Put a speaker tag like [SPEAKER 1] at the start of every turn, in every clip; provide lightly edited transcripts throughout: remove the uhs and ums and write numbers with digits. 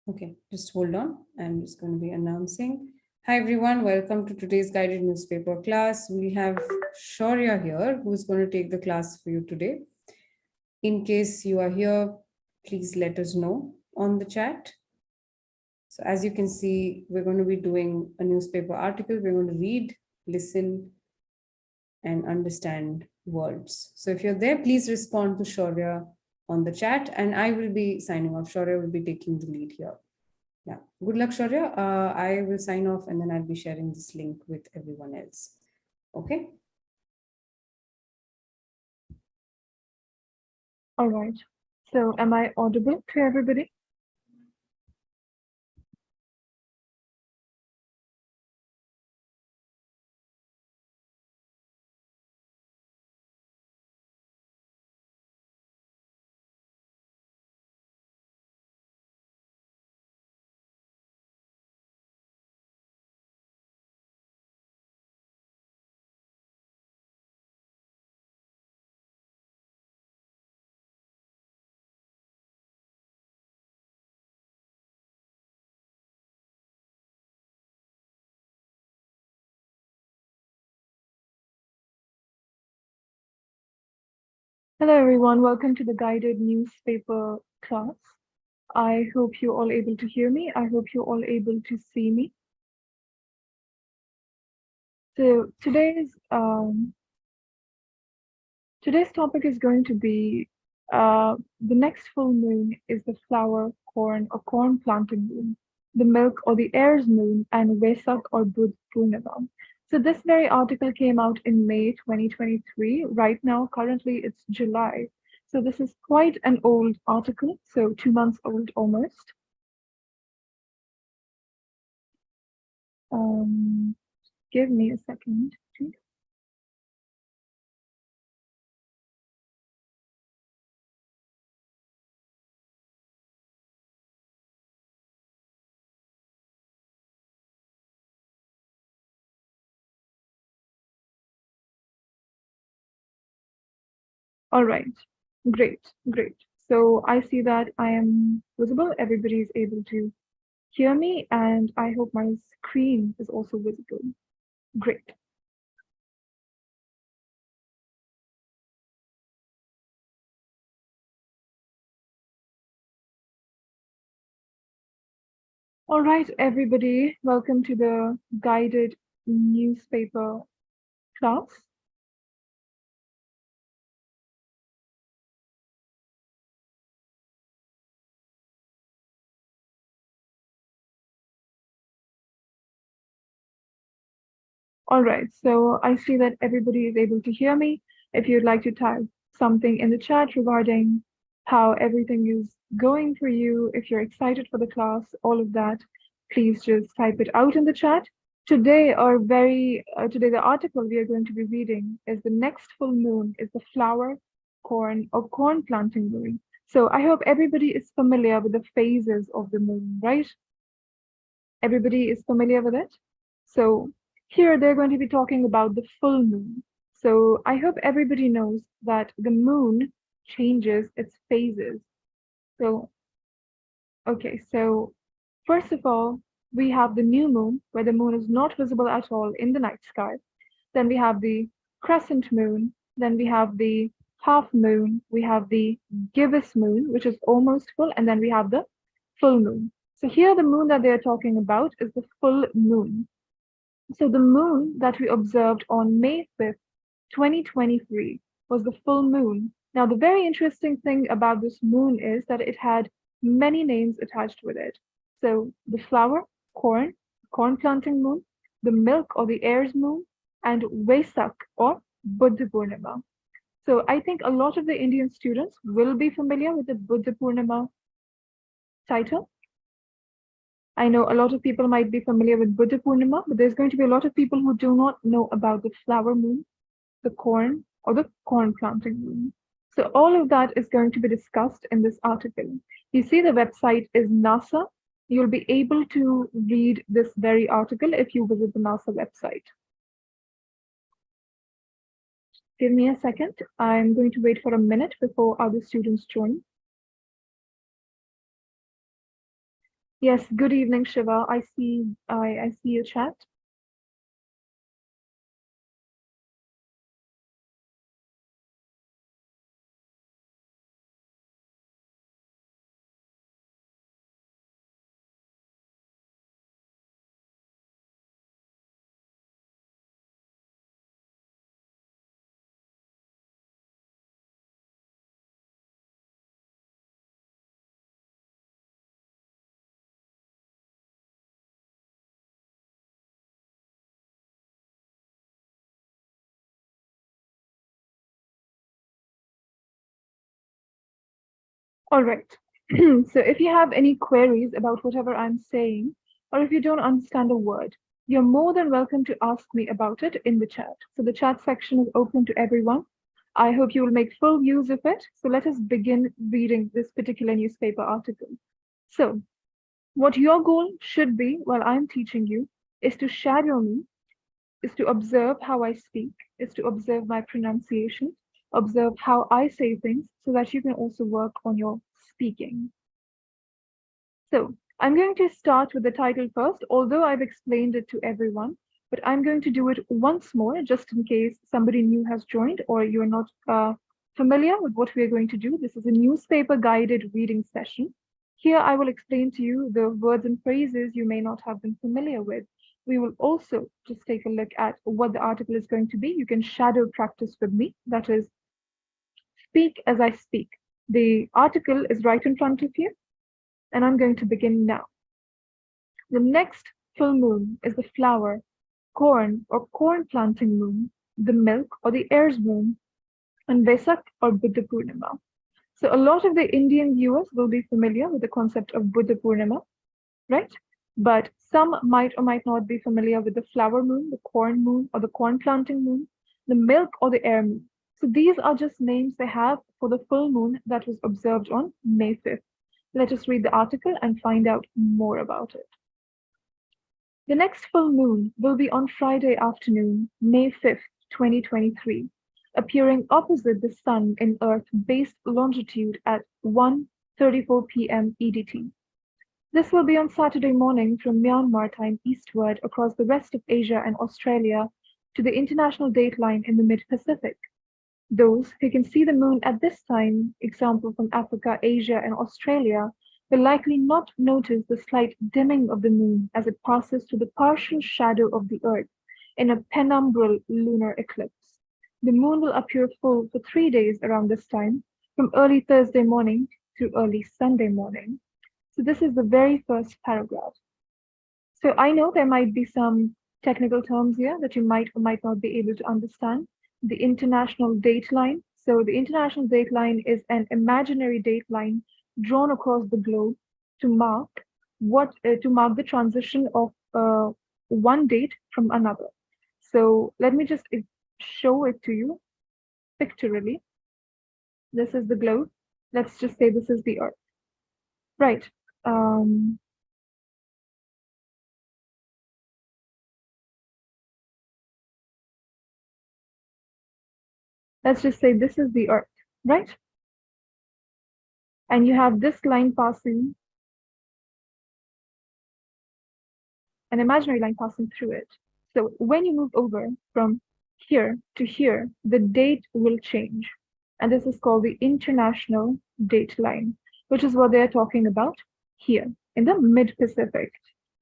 [SPEAKER 1] Okay, just hold on. I'm just going to be announcing. Hi everyone, welcome to today's guided newspaper class. We have Shaurya here who's going to take the class for you today. In case you are here, please let us know on the chat. So as you can see, we're going to be doing a newspaper article. We're going to read, listen, and understand words. So if you're there, please respond to Shaurya on the chat and I will be signing off. Shaurya will be taking the lead here. Yeah. Good luck, Shaurya. I will sign off and then I'll be sharing this link with everyone else. Okay.
[SPEAKER 2] All right. So am I audible to everybody? Hello, everyone. Welcome to the guided newspaper class. I hope you're all able to hear me. I hope you're all able to see me. So today's topic is going to be the next full moon is the flower, corn, or corn planting moon, the milk or the air's moon, and Vesak or Budh Purnima. So this very article came out in May 2023. Right now, currently it's July. So this is quite an old article, so 2 months old almost. Um, Give me a second, please. All right, great. So I see that I am visible. Everybody is able to hear me, and I hope my screen is also visible. Great. All right, everybody, welcome to the guided newspaper class. All right, so I see that everybody is able to hear me. If you'd like to type something in the chat regarding how everything is going for you, if you're excited for the class, all of that, please just type it out in the chat. Today, today the article we are going to be reading is the next full moon is the flower, corn, or corn planting moon. So I hope everybody is familiar with the phases of the moon, right? Everybody is familiar with it. So here they're going to be talking about the full moon. So I hope everybody knows that the moon changes its phases. So, okay, so first of all, we have the new moon, where the moon is not visible at all in the night sky. Then we have the crescent moon. Then we have the half moon. We have the gibbous moon, which is almost full. And then we have the full moon. So here the moon that they are talking about is the full moon. So the moon that we observed on May 5th, 2023 was the full moon. Now, the very interesting thing about this moon is that it had many names attached with it. So the flower, corn planting moon, the milk or the air's moon, and Vesak or Buddha Purnima. So I think a lot of the Indian students will be familiar with the Buddha Purnima title. I know a lot of people might be familiar with Buddha Purnima, but there's going to be a lot of people who do not know about the flower moon, the corn, or the corn planting moon. So all of that is going to be discussed in this article. You see the website is NASA. You'll be able to read this very article if you visit the NASA website. Give me a second. I'm going to wait for a minute before other students join. Yes, good evening, Shiva. I see your chat. All right. So if you have any queries about whatever I'm saying, or if you don't understand a word, you're more than welcome to ask me about it in the chat. So the chat section is open to everyone. I hope you will make full use of it. So let us begin reading this particular newspaper article. So what your goal should be while I'm teaching you is to shadow me, is to observe how I speak, is to observe my pronunciation, observe how I say things so that you can also work on your speaking. So I'm going to start with the title first, although I've explained it to everyone, but I'm going to do it once more just in case somebody new has joined or you're not familiar with what we're going to do. This is a newspaper guided reading session. Here I will explain to you the words and phrases you may not have been familiar with. We will also just take a look at what the article is going to be. You can shadow practice with me. That is, speak as I speak. The article is right in front of you, and I'm going to begin now. The next full moon is the flower, corn or corn planting moon, the milk or the air's moon, and Vesak or Buddha Purnima. So a lot of the Indian viewers will be familiar with the concept of Buddha Purnima, right? But some might or might not be familiar with the flower moon, the corn moon, or the corn planting moon, the milk or the air moon. So these are just names they have for the full moon that was observed on May 5th. Let us read the article and find out more about it. The next full moon will be on Friday afternoon, May 5th, 2023, appearing opposite the Sun in Earth-based longitude at 1:34 p.m. EDT. This will be on Saturday morning from Myanmar time eastward across the rest of Asia and Australia to the international dateline in the mid-Pacific. Those who can see the moon at this time, example from Africa, Asia, and Australia, will likely not notice the slight dimming of the moon as it passes to the partial shadow of the Earth in a penumbral lunar eclipse. The moon will appear full for 3 days around this time, from early Thursday morning to early Sunday morning. So this is the very first paragraph. So I know there might be some technical terms here that you might or might not be able to understand. The international dateline. So the international dateline is an imaginary dateline drawn across the globe to mark the transition of one date from another. So let me just show it to you pictorially. This is the globe. Let's just say this is the Earth. Right. Um, let's just say this is the Earth, right? And you have this line passing, an imaginary line passing through it. So when you move over from here to here, the date will change. And this is called the international date line, which is what they're talking about here in the mid-Pacific.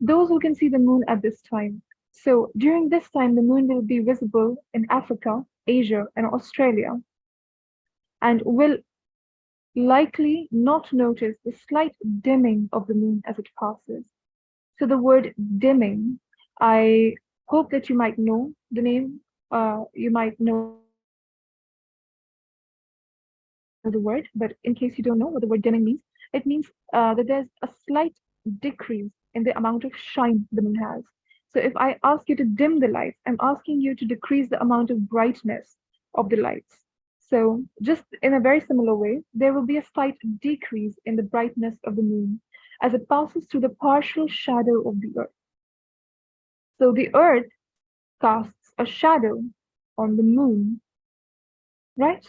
[SPEAKER 2] Those who can see the moon at this time. So during this time, the moon will be visible in Africa, Asia, and Australia, and will likely not notice the slight dimming of the moon as it passes. So the word dimming, I hope that you might know the name, you might know the word, but in case you don't know what the word dimming means, it means that there's a slight decrease in the amount of shine the moon has. So if I ask you to dim the lights, I'm asking you to decrease the amount of brightness of the lights. So just in a very similar way, there will be a slight decrease in the brightness of the moon as it passes through the partial shadow of the Earth. So the Earth casts a shadow on the moon, right?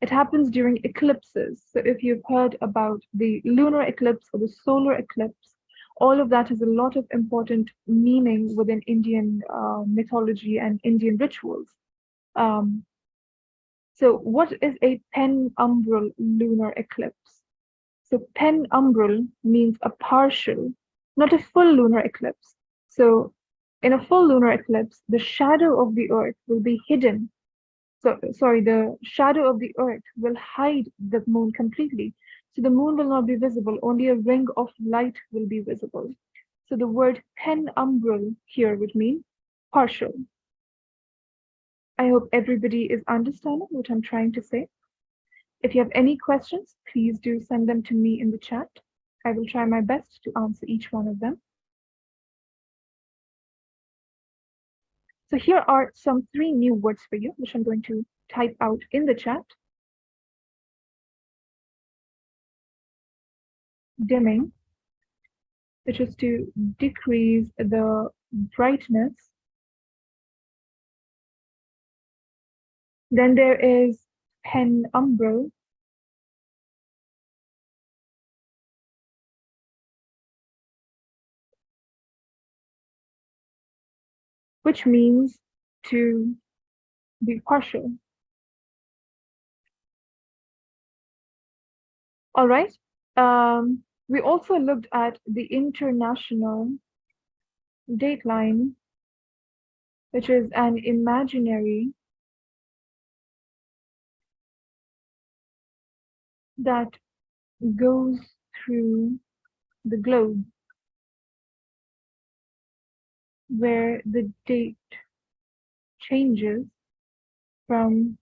[SPEAKER 2] It happens during eclipses. So if you've heard about the lunar eclipse or the solar eclipse, All of that has a lot of important meaning within Indian mythology and Indian rituals. Um, so, what is a penumbral lunar eclipse? So, penumbral means a partial, not a full lunar eclipse. So, in a full lunar eclipse, the shadow of the Earth will be hidden. So, sorry, the shadow of the Earth will hide the moon completely. So, the moon will not be visible, only a ring of light will be visible. So, the word penumbral here would mean partial. I hope everybody is understanding what I'm trying to say. If you have any questions, please do send them to me in the chat. I will try my best to answer each one of them. So here are some 3 new words for you, which I'm going to type out in the chat. Dimming, which is to decrease the brightness. Then there is penumbral, which means to be partial. All right. We also looked at the international dateline, which is an imaginary that goes through the globe, where the date changes from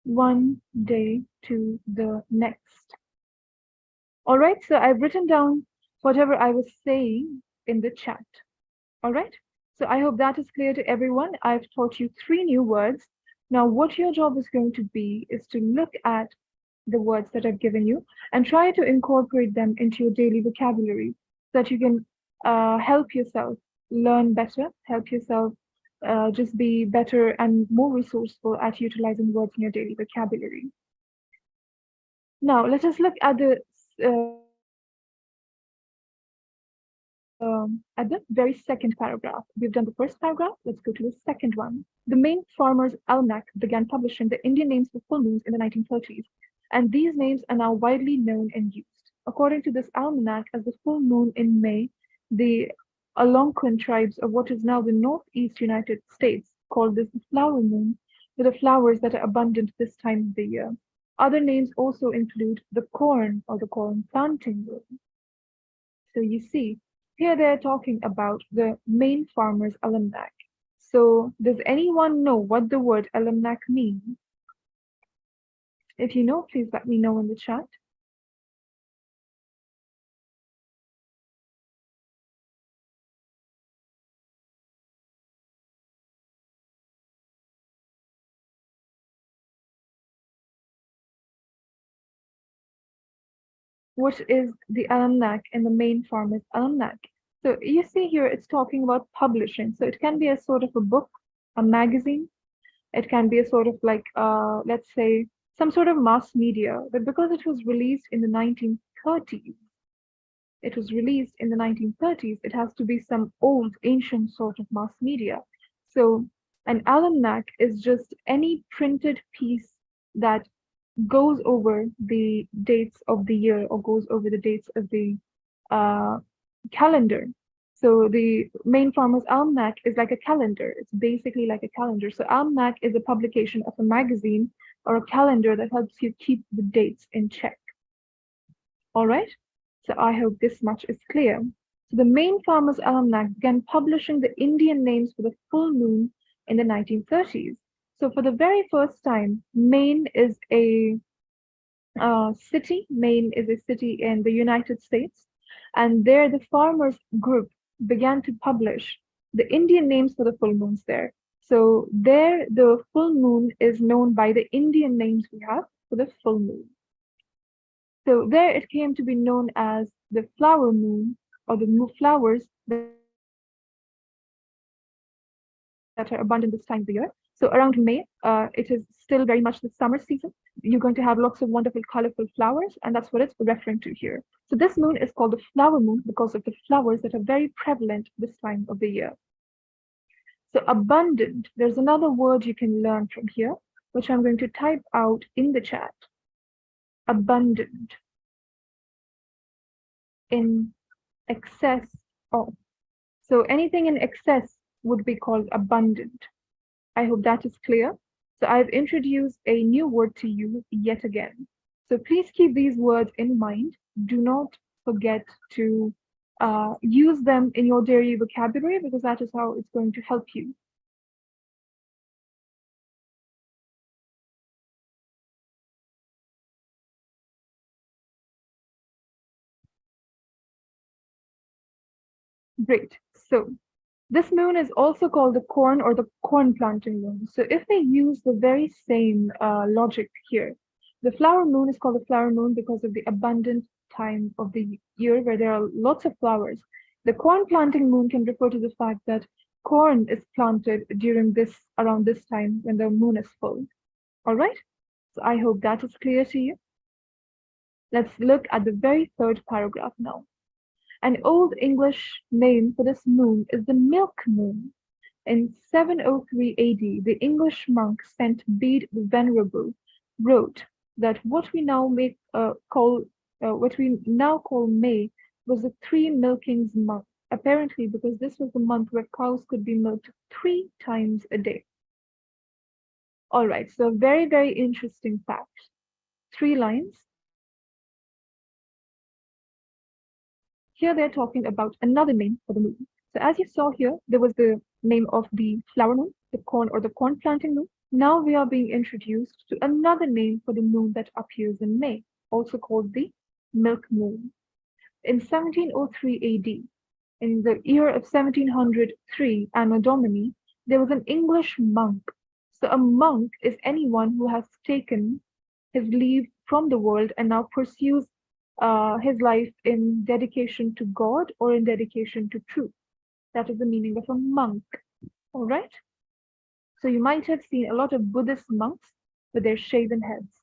[SPEAKER 2] one day to the next. All right, so I've written down whatever I was saying in the chat. All right, so I hope that is clear to everyone. I've taught you 3 new words. Now, what your job is going to be is to look at the words that I've given you and try to incorporate them into your daily vocabulary so that you can help yourself learn better, help yourself just be better and more resourceful at utilizing words in your daily vocabulary. Now, let us look at the very second paragraph. We've done the first paragraph. Let's go to the second one. The Maine Farmer's Almanac began publishing the Indian names for full moons in the 1930s, and these names are now widely known and used. According to this almanac, as the full moon in May, the Algonquin tribes of what is now the Northeast United States called this the flower moon, with the flowers that are abundant this time of the year. Other names also include the corn or the corn planting moon. So you see, here they're talking about the Maine Farmer's Almanac. So does anyone know what the word almanac means? If you know, please let me know in the chat. What is the almanac in the Maine Farmer's Almanac? So you see here, it's talking about publishing. So it can be a sort of a book, a magazine. It can be a sort of like, let's say, some sort of mass media. But because it was released in the 1930s, it has to be some old, ancient sort of mass media. So an almanac is just any printed piece that goes over the dates of the year or goes over the dates of the calendar. So the Maine Farmer's Almanac is like a calendar. It's basically like a calendar. So Almanac is a publication of a magazine or a calendar that helps you keep the dates in check. All right. So I hope this much is clear. So the Maine Farmer's Almanac began publishing the Indian names for the full moon in the 1930s. So for the very first time, Maine is a city. Maine is a city in the United States. And there the farmers group began to publish the Indian names for the full moons there. So there the full moon is known by the Indian names we have for the full moon. So there it came to be known as the flower moon or the flowers that that are abundant this time of the year. So around May, it is still very much the summer season. You're going to have lots of wonderful, colorful flowers, and that's what it's referring to here. So this moon is called the flower moon because of the flowers that are very prevalent this time of the year. So abundant, there's another word you can learn from here, which I'm going to type out in the chat. Abundant. In excess of. So anything in excess would be called abundant. I hope that is clear. So I've introduced a new word to you yet again. So please keep these words in mind. Do not forget to use them in your daily vocabulary because that is how it's going to help you. Great. So this moon is also called the corn or the corn planting moon. So if we use the very same logic here, the flower moon is called the flower moon because of the abundant time of the year where there are lots of flowers. The corn planting moon can refer to the fact that corn is planted during around this time when the moon is full. All right. So I hope that is clear to you. Let's look at the very third paragraph now. An old English name for this moon is the milk moon. In 703 AD, the English monk Saint Bede the Venerable wrote that what we now call May was the three milkings month, apparently because this was the month where cows could be milked 3 times a day. All right, so very, very interesting fact. 3 lines. Here they're talking about another name for the moon. So as you saw here, there was the name of the flower moon, the corn or the corn planting moon. Now we are being introduced to another name for the moon that appears in May, also called the milk moon. In 1703 AD, in the year of 1703 Anno Domini, there was an English monk. So a monk is anyone who has taken his leave from the world and now pursues his life in dedication to God or in dedication to truth. That is the meaning of a monk. All right. So you might have seen a lot of Buddhist monks with their shaven heads.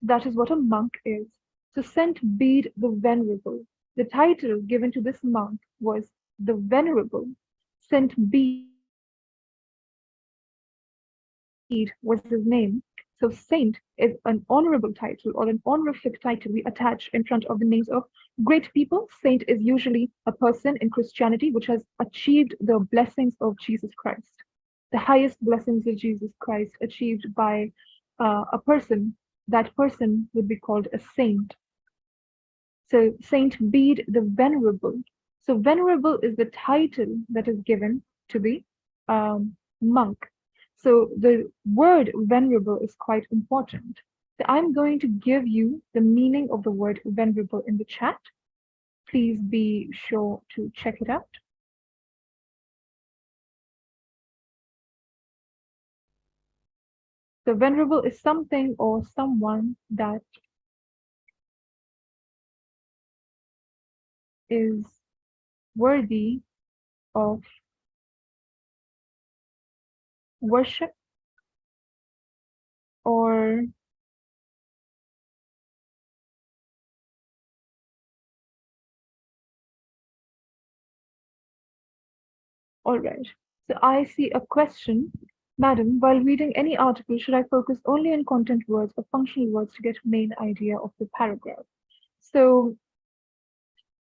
[SPEAKER 2] That is what a monk is. So Saint Bede the Venerable, the title given to this monk was the Venerable. Saint Bede was his name. So saint is an honorable title or an honorific title we attach in front of the names of great people. Saint is usually a person in Christianity which has achieved the blessings of Jesus Christ. The highest blessings of Jesus Christ achieved by a person, that person would be called a saint. So Saint Bede the Venerable. So venerable is the title that is given to the monk. So the word venerable is quite important. So I'm going to give you the meaning of the word venerable in the chat. Please be sure to check it out. So venerable is something or someone that is worthy of worship or all right. So I see a question. Madam, while reading any article, should I focus only on content words or functional words to get main idea of the paragraph? So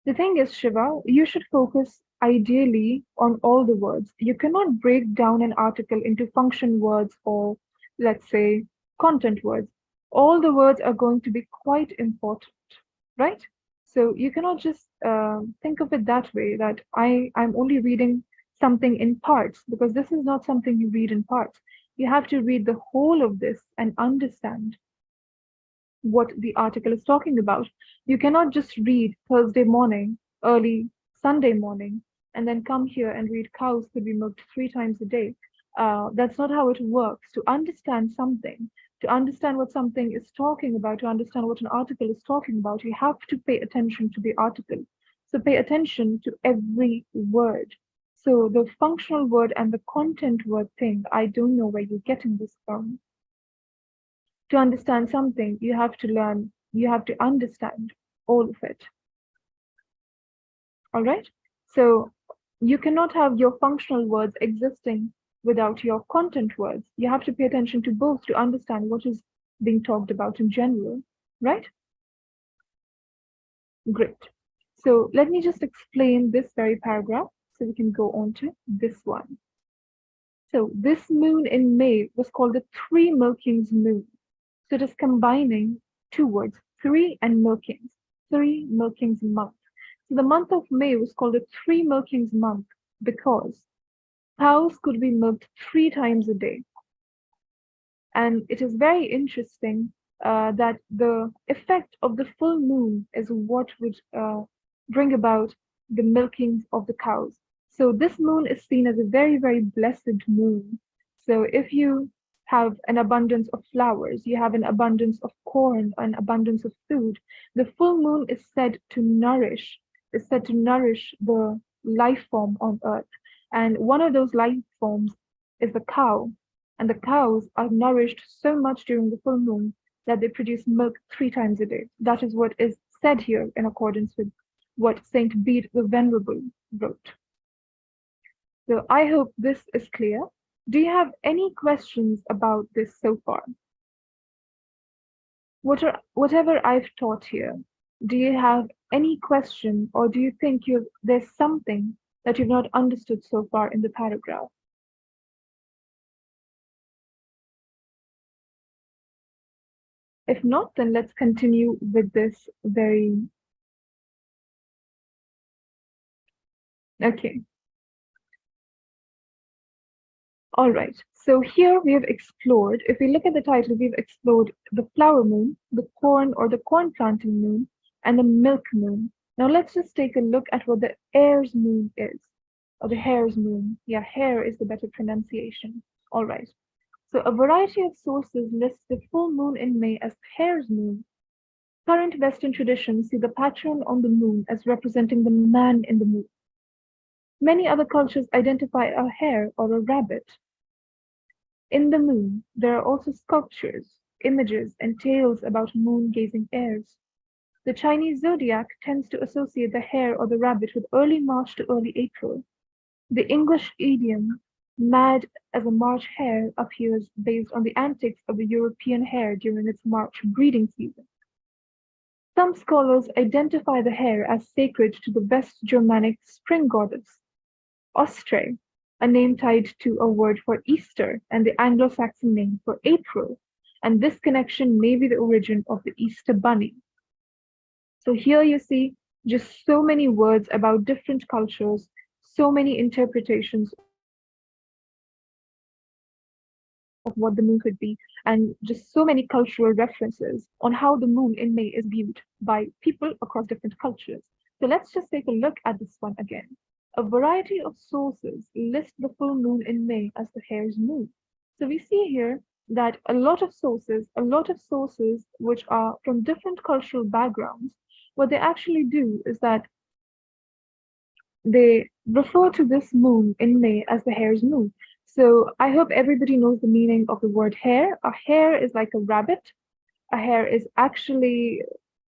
[SPEAKER 2] the thing is, Shiva, you should focus ideally on all the words. You cannot break down an article into function words or, let's say, content words. All the words are going to be quite important, right? So you cannot just think of it that way, that I'm only reading something in parts, because this is not something you read in parts. You have to read the whole of this and understand what the article is talking about. You cannot just read Thursday morning, early Sunday morning, and then come here and read cows could be milked 3 times a day. That's not how it works. To understand something, to understand what something is talking about, to understand what an article is talking about, you have to pay attention to the article. So pay attention to every word. So the functional word and the content word thing, I don't know where you're getting this from. To understand something, you have to learn, you have to understand all of it. All right? So you cannot have your functional words existing without your content words. You have to pay attention to both to understand what is being talked about in general, right? Great. So let me just explain this very paragraph so we can go on to this one. So this moon in May was called the Three Milkings moon. So it is combining two words, three and milkings, Three Milkings month. So the month of May was called the Three Milkings month because cows could be milked 3 times a day. And it is very interesting that the effect of the full moon is what would bring about the milking of the cows. So this moon is seen as a very, very blessed moon. So if you have an abundance of flowers, you have an abundance of corn, an abundance of food, the full moon is said to nourish the life form on earth. And one of those life forms is the cow, and the cows are nourished so much during the full moon that they produce milk 3 times a day. That is what is said here in accordance with what Saint Bede the Venerable wrote. So I hope this is clear. Do you have any questions about this so far? Whatever I've taught here, do you have any question, or do you think there's something that you've not understood so far in the paragraph? If not, then let's continue with this very... Okay. All right. So here we have explored, if we look at the title, we've explored the flower moon, the corn or the corn planting moon, and the milk moon. Now let's just take a look at what the hare's moon is, or the hare's moon. Yeah, hare is the better pronunciation. All right. So a variety of sources list the full moon in May as hare's moon. Current Western traditions see the pattern on the moon as representing the man in the moon. Many other cultures identify a hare or a rabbit. In the moon, there are also sculptures, images, and tales about moon-gazing heirs. The Chinese zodiac tends to associate the hare or the rabbit with early March to early April. The English idiom "mad as a March hare" appears based on the antics of the European hare during its March breeding season. Some scholars identify the hare as sacred to the West Germanic spring goddess, Ostré, a name tied to a word for Easter and the Anglo-Saxon name for April, and this connection may be the origin of the Easter bunny. So here you see just so many words about different cultures, so many interpretations of what the moon could be, and just so many cultural references on how the moon in May is viewed by people across different cultures. So let's just take a look at this one again. A variety of sources list the full moon in May as the hare's moon. So we see here that a lot of sources which are from different cultural backgrounds, what they actually do is that they refer to this moon in May as the hare's moon. So I hope everybody knows the meaning of the word hare. A hare is like a rabbit. A hare is actually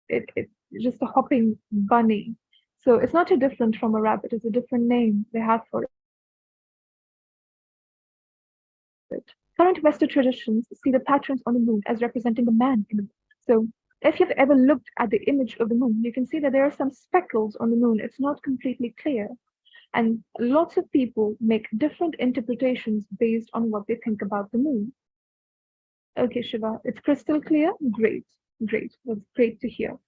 [SPEAKER 2] it's just a hopping bunny. So it's not too different from a rabbit. It's a different name they have for it. Current Western traditions see the patterns on the moon as representing the man in the moon. So if you've ever looked at the image of the moon, you can see that there are some speckles on the moon. It's not completely clear. And lots of people make different interpretations based on what they think about the moon. Okay, Shiva, it's crystal clear? Great, great. That's great to hear.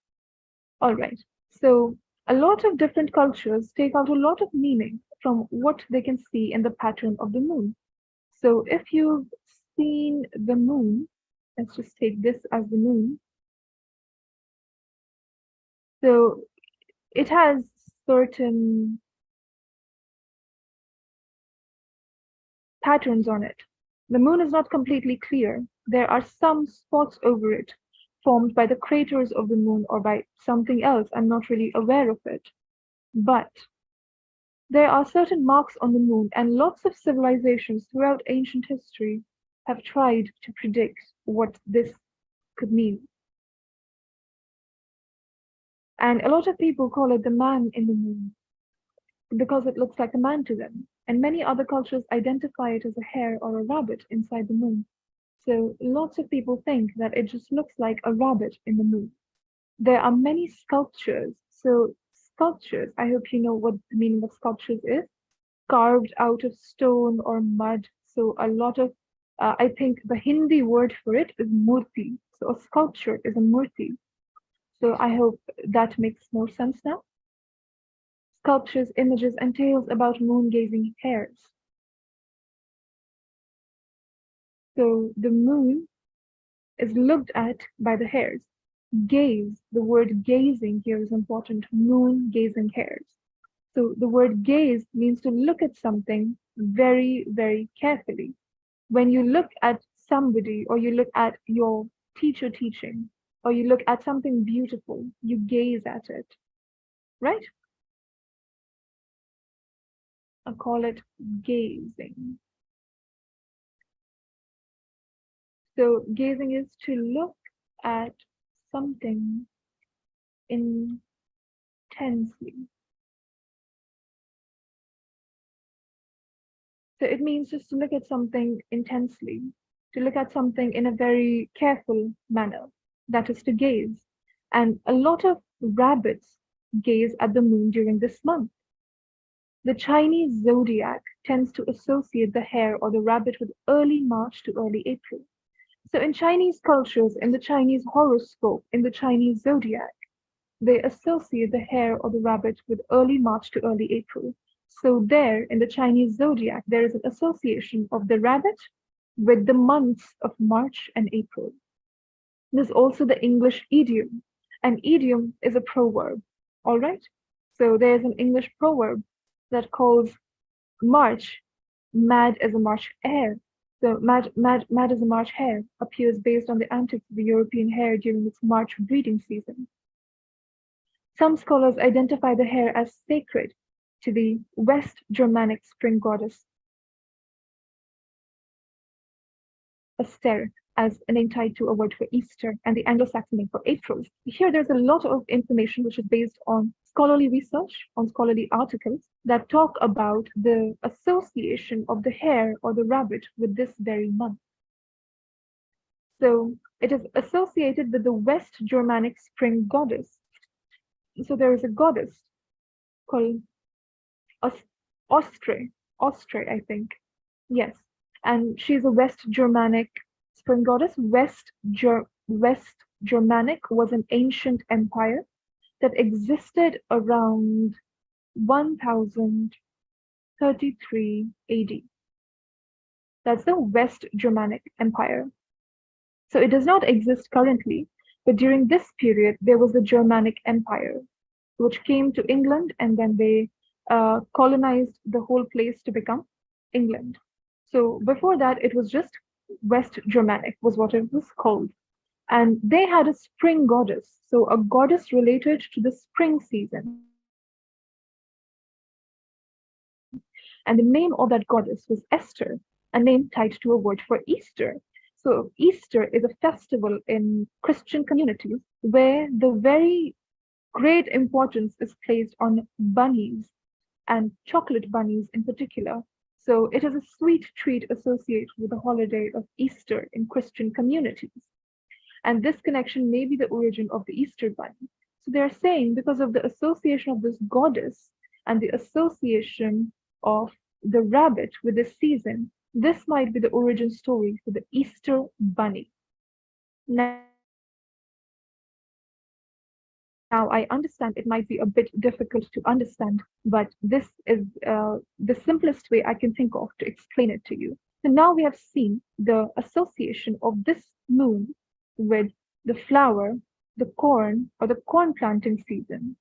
[SPEAKER 2] All right. So a lot of different cultures take out a lot of meaning from what they can see in the pattern of the moon. So if you've seen the moon, let's just take this as the moon. So it has certain patterns on it. The moon is not completely clear. There are some spots over it formed by the craters of the moon or by something else. I'm not really aware of it. But There are certain marks on the moon, and lots of civilizations throughout ancient history have tried to predict what this could mean. And a lot of people call it the man in the moon because it looks like a man to them. And many other cultures identify it as a hare or a rabbit inside the moon. So lots of people think that it just looks like a rabbit in the moon. There are many sculptures. So sculptures, I hope you know what the meaning of sculptures is. Carved out of stone or mud. So a lot of, I think the Hindi word for it is murti. So a sculpture is a murti. So I hope that makes more sense now. Sculptures, images, and tales about moon-gazing hares. So the moon is looked at by the hares. Gaze, the word gazing here is important. Moon-gazing hares. So the word gaze means to look at something very, very carefully. When you look at somebody or you look at your teacher teaching or you look at something beautiful, you gaze at it, right? I call it gazing. So gazing is to look at something intensely. So it means just to look at something intensely, to look at something in a very careful manner. That is to gaze. And a lot of rabbits gaze at the moon during this month. The Chinese zodiac tends to associate the hare or the rabbit with early March to early April. So in Chinese cultures, in the Chinese horoscope, in the Chinese zodiac, they associate the hare or the rabbit with early March to early April. So there, in the Chinese zodiac, there is an association of the rabbit with the months of March and April. There's also the English idiom. An idiom is a proverb, all right? So there's an English proverb that calls March mad as a March hare. So mad as a March hare appears based on the antics of the European hare during its March breeding season. Some scholars identify the hare as sacred to the West Germanic spring goddess Esther, as a name tied to a word for Easter, and the Anglo-Saxon name for April. Here there's a lot of information which is based on scholarly research, on scholarly articles that talk about the association of the hare or the rabbit with this very month. So it is associated with the West Germanic spring goddess. So there is a goddess called Ostre, I think. Yes. And she's a West Germanic spring goddess. West Germanic was an ancient empire that existed around 1033 AD. That's the West Germanic Empire. So it does not exist currently, but during this period, there was the Germanic Empire, which came to England and then they colonized the whole place to become England. So before that, it was just West Germanic, was what it was called. And they had a spring goddess, so a goddess related to the spring season. And the name of that goddess was Esther, a name tied to a word for Easter. So Easter is a festival in Christian communities where the very great importance is placed on bunnies and chocolate bunnies in particular. So it is a sweet treat associated with the holiday of Easter in Christian communities. And this connection may be the origin of the Easter bunny. So they're saying because of the association of this goddess and the association of the rabbit with the season, this might be the origin story for the Easter bunny. Now, I understand it might be a bit difficult to understand, but this is the simplest way I can think of to explain it to you. So now we have seen the association of this moon with the flower, the corn, or the corn planting season,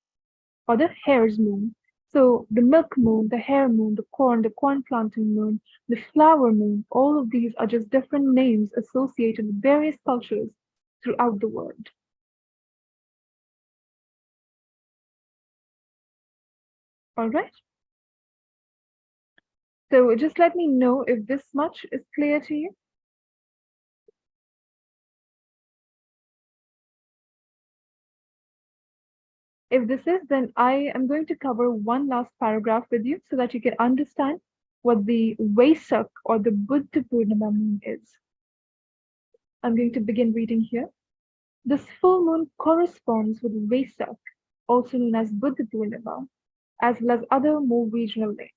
[SPEAKER 2] or the hare's moon. So the milk moon, the hare moon, the corn planting moon, the flower moon, all of these are just different names associated with various cultures throughout the world. All right. So just let me know if this much is clear to you. If this is, then I am going to cover one last paragraph with you so that you can understand what the Vesak or the Buddha Purnima moon is. I'm going to begin reading here. This full moon corresponds with Vesak, also known as Buddha Purnima, as well as other more regional names.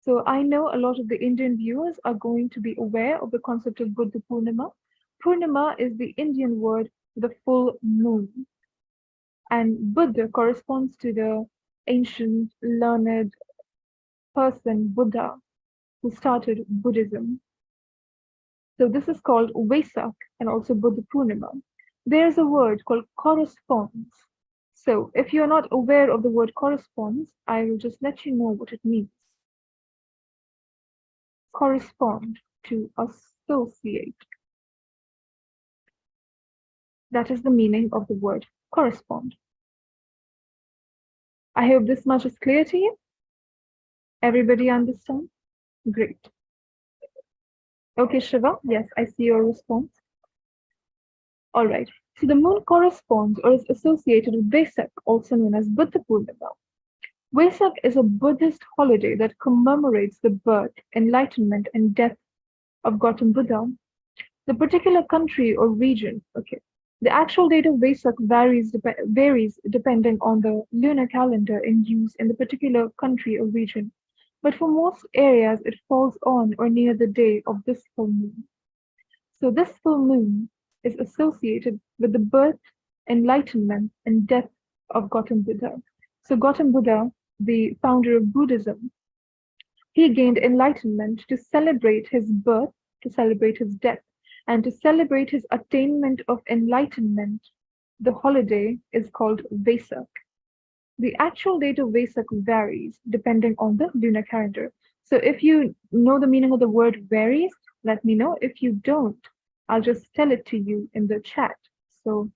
[SPEAKER 2] So I know a lot of the Indian viewers are going to be aware of the concept of Buddha Purnima. Purnima is the Indian word for the full moon, and Buddha corresponds to the ancient learned person Buddha who started Buddhism. So this is called Vesak and also Buddha Purnima. There's a word called corresponds. So if you're not aware of the word corresponds, I will just let you know what it means. Correspond, to associate. That is the meaning of the word correspond. I hope this much is clear to you. Everybody understand? Great. Okay, Shiva, yes, I see your response. All right. So the moon corresponds or is associated with Vesak, also known as Buddha Purnima. Vesak is a Buddhist holiday that commemorates the birth, enlightenment, and death of Gautam Buddha. The particular country or region, okay, the actual date of Vesak varies depending on the lunar calendar in use in the particular country or region, but for most areas it falls on or near the day of this full moon. So this full moon is associated with the birth, enlightenment, and death of Gautam Buddha. So Gautam Buddha, the founder of Buddhism, he gained enlightenment to celebrate his birth, to celebrate his death, and to celebrate his attainment of enlightenment. The holiday is called Vesak. The actual date of Vesak varies depending on the lunar calendar. So if you know the meaning of the word varies, let me know. If you don't, I'll just tell it to you in the chat. So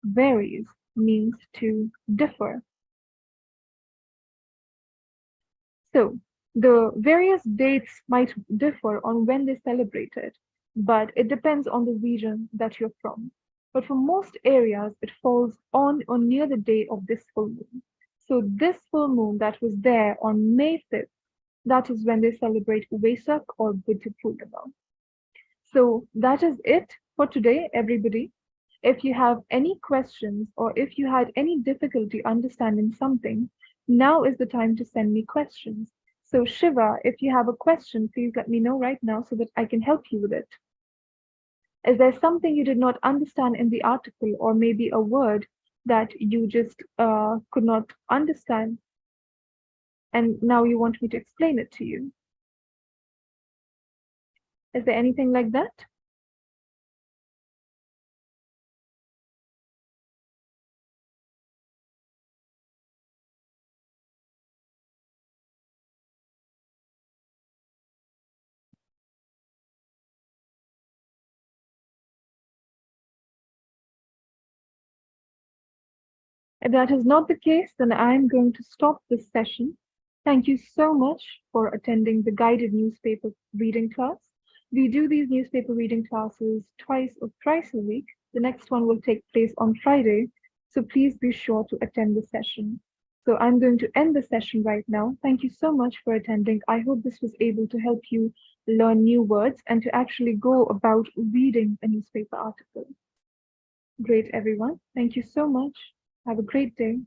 [SPEAKER 2] varies means to differ. So the various dates might differ on when they celebrate it, but it depends on the region that you're from. But for most areas, it falls on or near the day of this full moon. So this full moon that was there on May 5th, that is when they celebrate Vesak or Buddha Purnima. So that is it for today, everybody. If you have any questions or if you had any difficulty understanding something, now is the time to send me questions. So Shiva, if you have a question, please let me know right now so that I can help you with it. Is there something you did not understand in the article, or maybe a word that you just could not understand and now you want me to explain it to you? Is there anything like that? If that is not the case, then I'm going to stop this session. Thank you so much for attending the guided newspaper reading class. We do these newspaper reading classes twice or thrice a week. The next one will take place on Friday, so please be sure to attend the session. So I'm going to end the session right now. Thank you so much for attending. I hope this was able to help you learn new words and to actually go about reading a newspaper article. Great, everyone. Thank you so much. Have a great day.